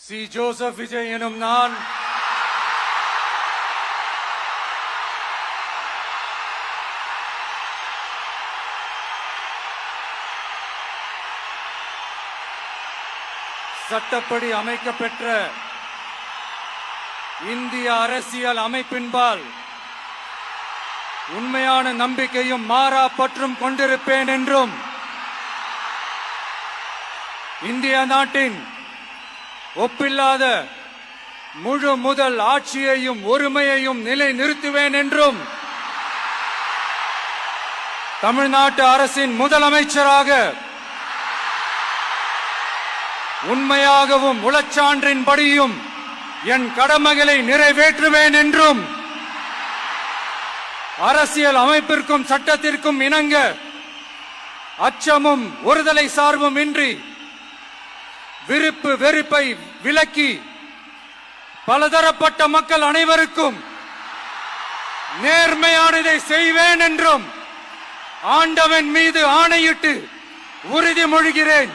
C. Joseph Vijay எனும் நான் சட்டப்படி அமைக்கப்பெற்ற இந்திய அரசியல் அமைப்பின்பால் உண்மையான நம்பிக்கையும் மாறா பற்றும் கொண்டிருப்பேன் என்றும் இந்திய நாட்டின் ஒப்பில்லாத முழு முதல் ஆட்சியையும் ஒருமையையும் நிலைநிறுத்துவேன் என்றும் தமிழ்நாட்டு அரசின் முதலமைச்சராக உண்மையாகவும் உளச்சான்றின்படியும் என் கடமைகளை நிறைவேற்றுவேன் என்றும் அரசியல் அமைப்பிற்கும் சட்டத்திற்கும் இணங்க அச்சமும் ஒருதலை சார்பும் இன்றி விருப்பு வெறுப்பை விலக்கி பலதரப்பட்ட மக்கள் அனைவருக்கும் நேர்மையானதை செய்வேன் என்றும் ஆண்டவன் மீது ஆணையிட்டு உறுதிமொழிகிறேன்.